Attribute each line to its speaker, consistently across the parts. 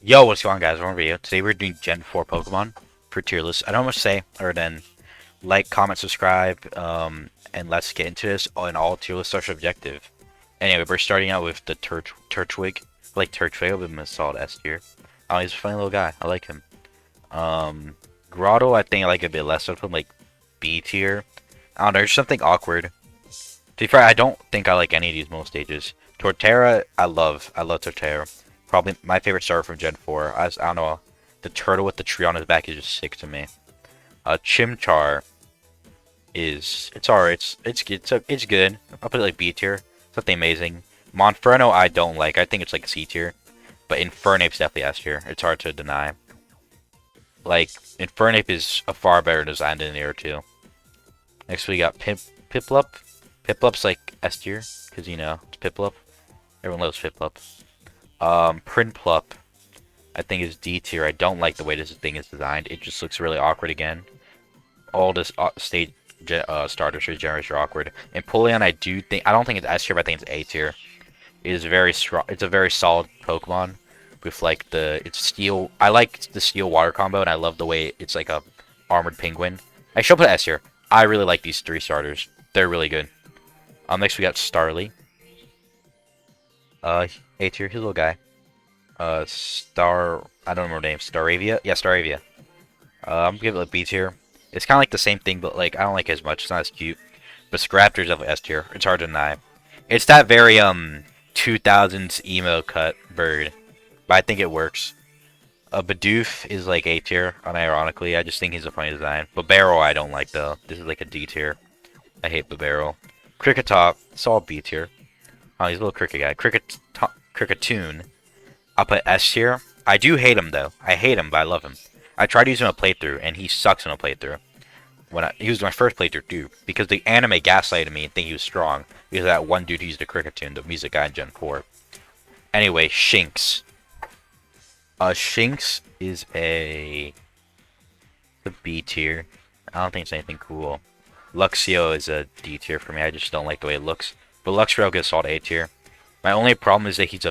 Speaker 1: Yo, what's going on, guys? Welcome to the video. Today we're doing Gen 4 Pokemon for tier list. I don't have much to say other than like, comment, subscribe, and let's get into this. And all tier lists are subjective. Anyway, we're starting out with the Turtwig. I like Turtwig, I'll give him a solid S tier. Oh, he's a funny little guy. I like him. Grotto, I think I like a bit less. I'd put him like B tier. I don't know, there's something awkward. To be fair, I don't think I like any of these most stages. Torterra, I love. I love Torterra. Probably my favorite starter from Gen 4. I don't know. The turtle with the tree on his back is just sick to me. Chimchar it's alright. It's good. I'll put it like B tier. It's nothing amazing. Monferno I don't like. I think it's like C tier. But Infernape's definitely S tier. It's hard to deny. Like Infernape is a far better design than the other two. Next we got Piplup. Piplup's like S tier because you know it's Piplup. Everyone loves Piplup. Prinplup, I think is D tier. I don't like the way this thing is designed. It just looks really awkward again. All this stage starters for generation are awkward. Empoleon, I don't think it's S tier, but I think it's A tier. It is very strong. It's a very solid Pokemon with like it's steel. I like the steel water combo, and I love the way it's like a armored penguin. I should put S tier. I really like these three starters. They're really good. Next we got Starly. A tier, his little guy. I don't remember the name. Staravia? Yeah, Staravia. I'm gonna give it a B tier. It's kind of like the same thing, but like I don't like it as much. It's not as cute. But Scraptor's definitely S tier. It's hard to deny. It's that very 2000s emo cut bird, but I think it works. Bidoof is like A tier, unironically. I just think he's a funny design. Babero I don't like though. This is like a D tier. I hate Babero. Cricketop, it's all B tier. Oh, he's a little cricket guy. Cricketoon. I'll put S tier. I do hate him though. I hate him, but I love him. I tried using him in a playthrough, and he sucks in a playthrough. He was my first playthrough too, because the anime gaslighted me and think he was strong because of that one dude who used the Cricketoon, the music guy in Gen 4. Anyway, Shinx. Shinx is the B tier. I don't think it's anything cool. Luxio is a D tier for me. I just don't like the way it looks. But Luxray gets solid A tier. My only problem is that he's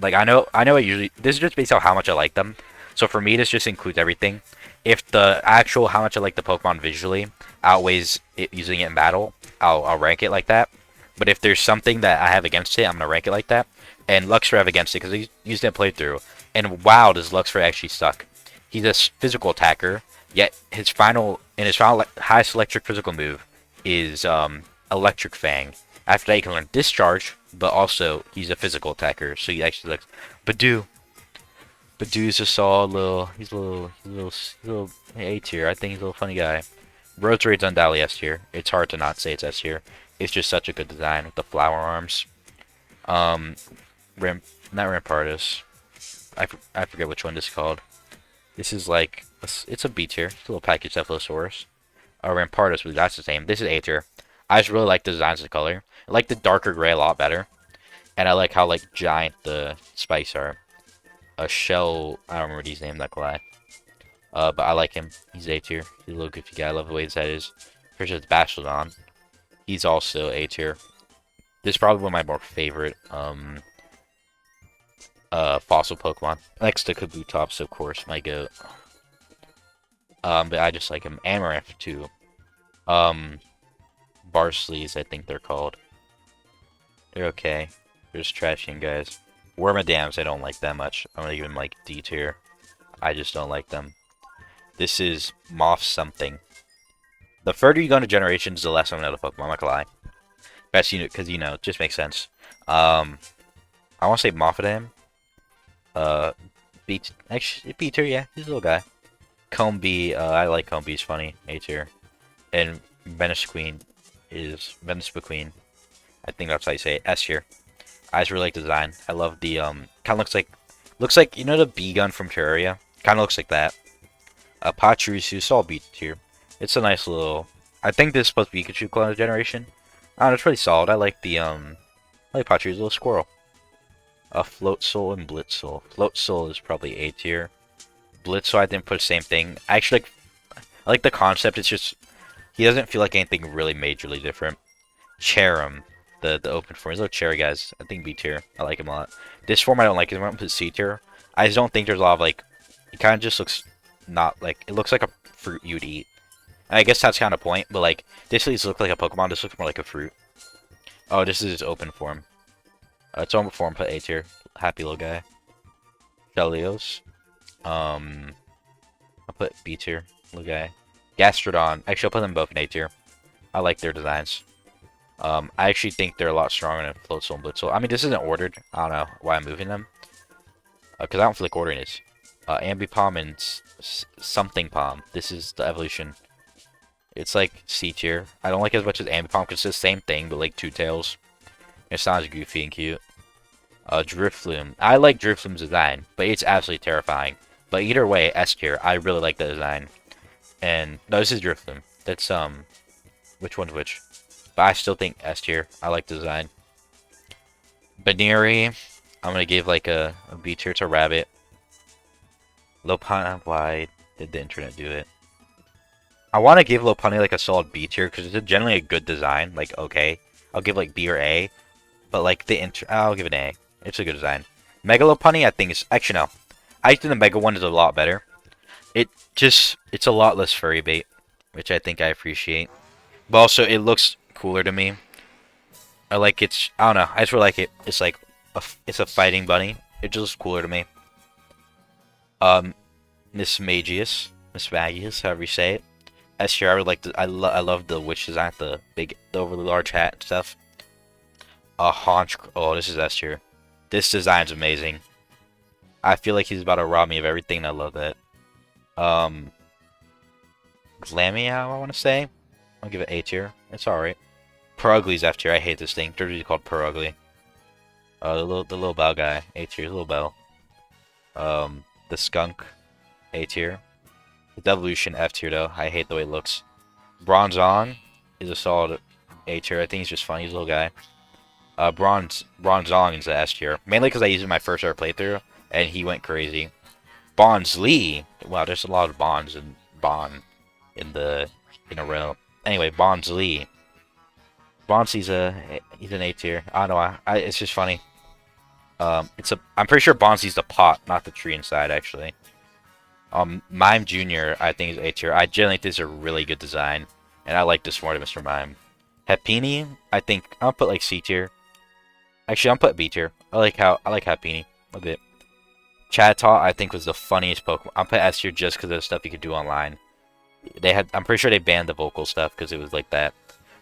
Speaker 1: I know I usually this is just based on how much I like them. So for me this just includes everything. If the actual how much I like the Pokemon visually outweighs it using it in battle, I'll rank it like that. But if there's something that I have against it, I'm gonna rank it like that. And Luxray I have against it because he's used it in playthrough. And wow, does Luxray actually suck. He's a physical attacker, yet his final highest electric physical move is Electric Fang. After that, he can learn Discharge, but also he's a physical attacker, so he actually looks. Badoo. Badoo's a solid he's a little A tier. I think he's a little funny guy. Roserade's undoubtedly S tier. It's hard to not say it's S tier. It's just such a good design with the flower arms. Not Rampardos. I forget which one this is called. This is like it's a B tier. It's a little package Cephalosaurus. Rampardos, that's the same. This is A tier. I just really like the designs of the color. I like the darker gray a lot better. And I like how like giant the spikes are. A shell, I don't remember his name, not gonna lie. But I like him. He's A tier. He's a little goofy guy. I love the way his head is. First it's Bastiodon. He's also A tier. This is probably one of my more favorite fossil Pokemon. Next to Kabutops, of course, my goat. But I just like him. Amaranth too. Barsleys, I think they're called. They're okay. They're just trashing guys. Wormadams, I don't like that much. I'm gonna give them like D tier. I just don't like them. This is Moth something. The further you go into generations, the less I'm gonna know the Pokemon. I'm not gonna lie. Best unit, because you know, it just makes sense. I want to say Mothadam. Actually, B tier, yeah, he's a little guy. Combee, I like Combee, he's funny. A tier. And Venusaqueen. I think that's how you say it. S tier. I just really like the design. I love the kind of looks like you know the bee gun from Terraria. Kind of looks like that. Pachirisu, it's all B tier. It's a nice little. I think this is supposed to be Pikachu clone of generation. I don't know, it's pretty solid. I like Pachirisu, little squirrel. Float Soul and Blitz Soul. Float Soul is probably A tier. Blitz Soul I didn't put the same thing. Actually, I like the concept. It's just he doesn't feel like anything really majorly different. Cherim, the open form. He's a little cherry guys. I think B tier. I like him a lot. This form I don't like. I'm gonna put C tier. I just don't think there's a lot of like. It kind of just looks not like it looks like a fruit you'd eat. And I guess that's kind of the point. But like this doesn't look like a Pokemon. This looks more like a fruit. Oh, this is its open form. Its open form put A tier. Happy little guy. Delios. I'll put B tier. Little guy. Gastrodon. Actually, I'll put them both in A tier. I like their designs. I actually think they're a lot stronger than Floatzel and Blitzel. I mean, this isn't ordered. I don't know why I'm moving them. Because I don't feel like ordering this. Ambipom and something Palm. This is the evolution. It's like C tier. I don't like it as much as Ambipom because it's the same thing, but like two tails. It sounds goofy and cute. Drifloon. I like Drifloon's design, but it's absolutely terrifying. But either way, S tier. I really like the design. And no, this is Drifloon. That's which one's which? But I still think S tier. I like the design. Baneri, I'm gonna give like a B tier to Rabbit. Lopunny, why did the internet do it? I want to give Lopunny like a solid B tier because it's generally a good design. Like okay, I'll give like B or A, but like I'll give it an A. It's a good design. Mega Lopunny, I think is actually no. I think the Mega one is a lot better. It's a lot less furry bait, which I think I appreciate. But also it looks cooler to me. I don't know. I just really like it. It's like it's a fighting bunny. It just looks cooler to me. Miss Magius, however you say it. S tier, I would like I love the witch design, the overly large hat and stuff. Haunch. Oh, this is S tier. This design's amazing. I feel like he's about to rob me of everything, and I love that. Glameow, I want to say. I'll give it A tier. It's alright. Perugly's F tier. I hate this thing. They're usually called Perugly. The little bell guy. A tier. Little bell. The skunk. A tier. The Devolution F tier though. I hate the way it looks. Bronzong is a solid A tier. I think he's just funny. He's a little guy. Bronzong is the S tier. Mainly because I used it in my first ever playthrough, and he went crazy. Bonsly. Wow, there's a lot of Bonds and Bon in a row. Anyway, Bonsly. Bonsley's he's an A tier. I don't know. It's just funny. I'm pretty sure Bonsley's the pot, not the tree inside actually. Mime Jr. I think is A tier. I generally think this is a really good design, and I like this more than Mr. Mime. Happiny, I think I'll put like C tier. Actually, I'll put B tier. I like Happiny a bit. Chatot, I think was the funniest Pokemon. I'll put S tier just because of the stuff you could do online. I'm pretty sure they banned the vocal stuff because it was like that.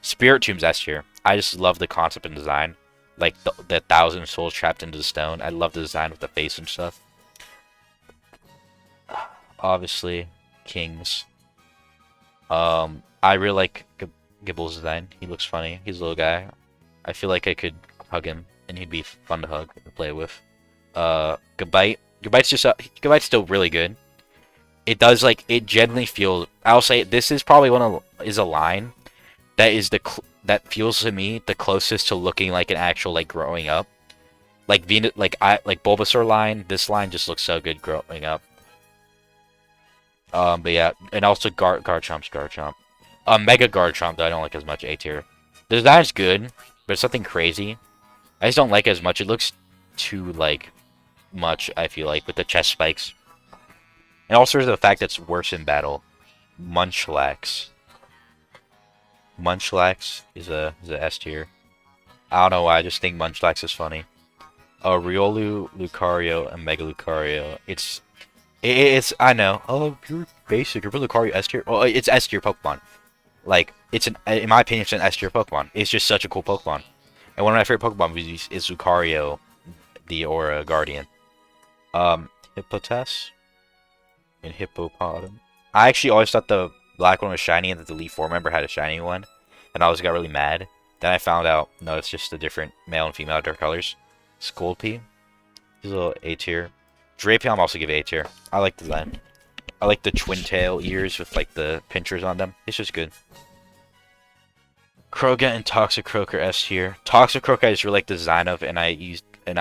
Speaker 1: Spiritomb's S tier. I just love the concept and design, like the 1,000 souls trapped into the stone. I love the design with the face and stuff. Obviously, Kings. I really like Gibble's design. He looks funny. He's a little guy. I feel like I could hug him, and he'd be fun to hug and play with. Gabite. Gabite's still really good. It does it generally feels. I'll say this is probably is a line that is that feels to me the closest to looking like an actual growing up. Like Bulbasaur line. This line just looks so good growing up. But yeah, and also Garchomp's Garchomp. Mega Garchomp though I don't like as much A tier. The design's good, but it's something crazy. I just don't like it as much. It looks too much. I feel like with the chest spikes, and also the fact that it's worse in battle. Munchlax. Munchlax is a S tier. I don't know why. I just think Munchlax is funny. Riolu, Lucario, and Mega Lucario. It's I know. Oh, you're basic. You're Lucario S tier. Well, it's S tier Pokemon. In my opinion, it's an S tier Pokemon. It's just such a cool Pokemon. And one of my favorite Pokemon movies is Lucario, the Aura Guardian. Hippotas and Hippopotam. I actually always thought the black one was shiny and that the Elite Four member had a shiny one, and I always got really mad. Then I found out no, it's just the different male and female dark colors. Scolpy, he's a little A tier. Drapion I'm also give A tier. I like the design. I like the twin tail ears with the pinchers on them. It's just good. Kroga and Toxicroak are S tier. Toxicroak I just really like the design of, and I used in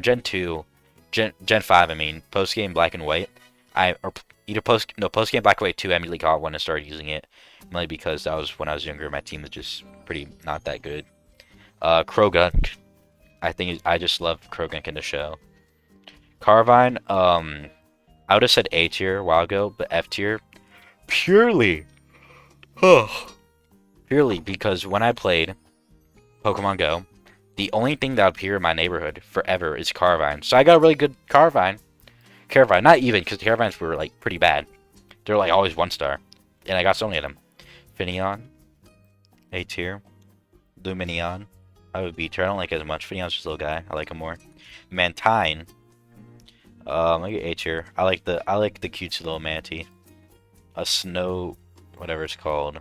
Speaker 1: Gen 2, Gen 5 I mean, post game Black and White. Post game Black and White 2 I immediately got one and started using it. Mainly because that was when I was younger. My team was just pretty not that good. Krogunk. I just love Krogunk in the show. Carvine, I would have said A tier a while ago, but F tier purely, purely because when I played Pokemon Go, the only thing that would appear in my neighborhood forever is Carvine. So I got a really good Carvine, not even because Caravines were like pretty bad. They're like always 1 star, and I got so many of them. Finneon, A tier. Luminion, I would B tier. I don't like it as much. Finneon's just a little guy. I like him more. Mantine, I get A tier. I like the cutesy little manatee. A snow, whatever it's called.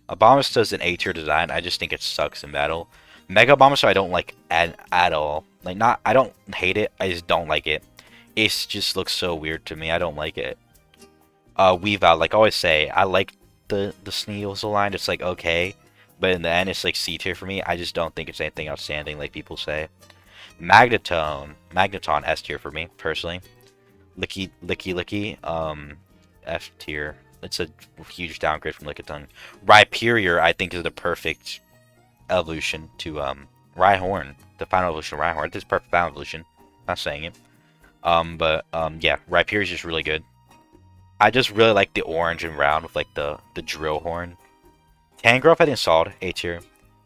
Speaker 1: Abomastar is an A tier design. I just think it sucks in battle. Mega Abomastar I don't like at all. Like not, I don't hate it. I just don't like it. It just looks so weird to me. I don't like it. Weavile, like I always say, I like the Sneasel line. It's like okay, but in the end, it's like C tier for me. I just don't think it's anything outstanding, like people say. Magneton S tier for me personally. Licky, F tier. It's a huge downgrade from Lickitung. Rhyperior, I think, is the perfect evolution to Rhyhorn. The final evolution of Rhyhorn. This is perfect final evolution. Not saying it. Yeah, Rhyperior is just really good. I just really like the orange and round with like the drill horn. Tangrowth, I think solid A tier.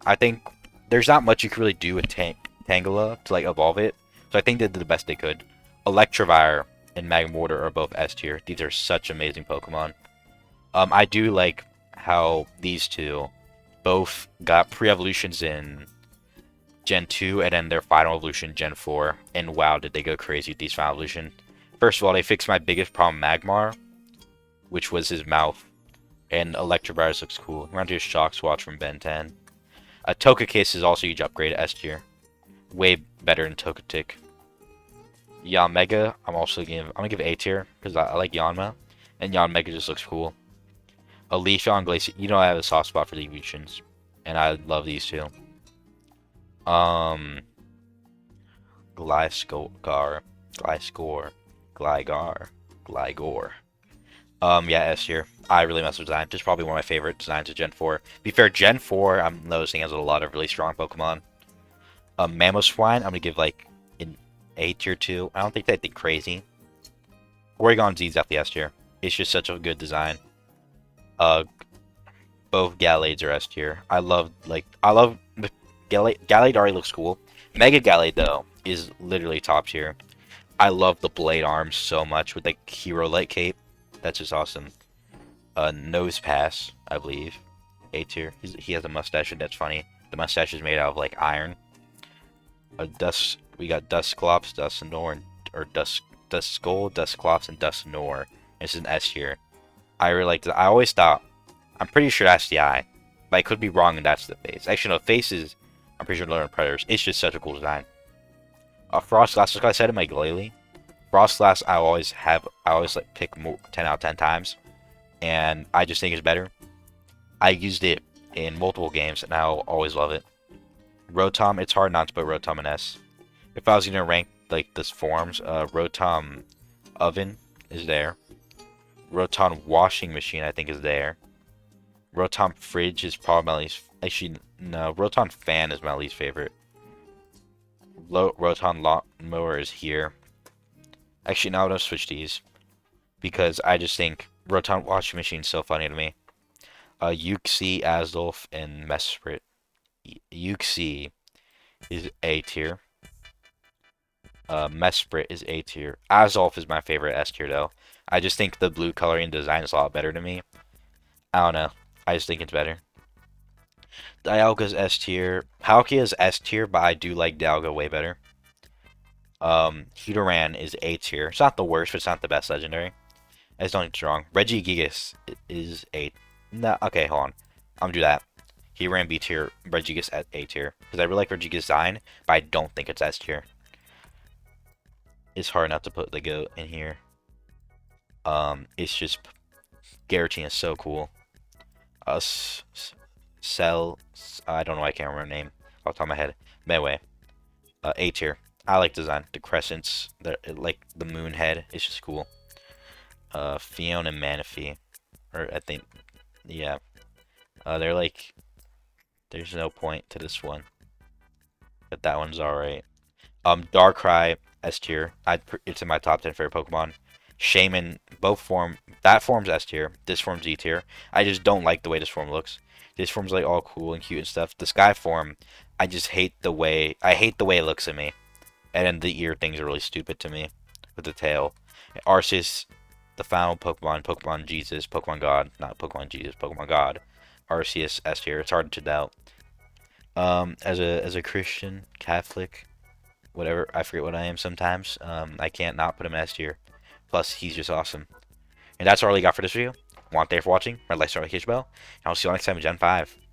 Speaker 1: I think there's not much you can really do with Tangela to like evolve it, so I think they did the best they could. Electivire and Magmortar are both S tier. These are such amazing Pokemon. I do like how these two both got pre-evolutions in Gen 2 and then their final evolution Gen 4. And wow, did they go crazy with these final evolutions. First of all, they fixed my biggest problem, Magmar, which was his mouth. And Electrovirus looks cool. We're going to do a Shock Swatch from Ben 10. A Togekiss is also a huge upgrade to S tier. Way better than Togetic. Yanmega, I'm gonna give A tier because I like Yanma, and Yanmega just looks cool. A Leafeon Glacier, you know I have a soft spot for the evolutions, and I love these two. Um, Gliscor, Gligar. Yeah, S tier. I really mess with design. This is probably one of my favorite designs of Gen 4. Be fair, Gen 4, I'm noticing has a lot of really strong Pokemon. Mamoswine, I'm gonna give like an A tier 2. I don't think they think crazy. Oregon Z's definitely S tier. It's just such a good design. Both Gallades are S tier. I love the Gallade already looks cool. Mega Gallade though is literally top tier. I love the blade arms so much with the hero light cape. That's just awesome. Nose Pass, I believe. A tier. He has a mustache and that's funny. The mustache is made out of like iron. We got Dusclops, Dusknoir, or Duskull, Dusclops, and Dusknoir. This is an S tier. I really like I always thought, I'm pretty sure that's the eye, but I could be wrong and that's the face. Actually, no, face is, I'm pretty sure Learning Predators. It's just such a cool design. Frostlass, like I said in my Glalie, Frostlass I always like pick more, 10 out of 10 times, and I just think it's better. I used it in multiple games, and I'll always love it. Rotom, it's hard not to put Rotom in S. If I was gonna rank like this forms, Rotom Oven is there. Rotom Washing Machine I think is there. Rotom Fridge is probably my least. Actually, no. Rotom Fan is my least favorite. Rotom Lawnmower is here. Actually, no, I'm gonna switch these because I just think Rotom Washing Machine is so funny to me. Uxie, Azdolf, and Mesprit. Uxie is A tier. Mesprit is A tier. Azdolf is my favorite S tier though. I just think the blue coloring design is a lot better to me. I don't know. I just think it's better. Dialga's S tier. Palkia is S tier, but I do like Dialga way better. Hedoran is A tier. It's not the worst, but it's not the best legendary. I just don't think it's wrong. Regigigas is A. No, okay, hold on. I'm gonna do that. Hedoran B tier, Regigigas at A tier. Because I really like Regigigas design, but I don't think it's S tier. It's hard enough to put the goat in here. It's just Garatina is so cool. I don't know, I can't remember her name off the top of my head. Anyway, A tier. I like design. The crescents, like the moon head, it's just cool. Fiona and Manaphy, or I think, yeah. They're like, there's no point to this one, but that one's alright. Darkrai, S tier. It's in my top 10 favorite Pokemon. Shaman, both form. That form's S tier. This form's E tier. I just don't like the way this form looks. This form's like all cool and cute and stuff. The Sky form, I just hate the way. I hate the way it looks at me. And then the ear things are really stupid to me with the tail. Arceus, the final Pokemon, Pokemon Jesus, Pokemon God, not Pokemon Jesus, Pokemon God. Arceus S tier. It's hard to doubt. As a Christian, Catholic, whatever, I forget what I am sometimes. I can't not put him in S tier. Plus, he's just awesome. And that's all I really got for this video. Want thank you for watching. My like, start, notification bell, and I'll see you all next time in Gen 5.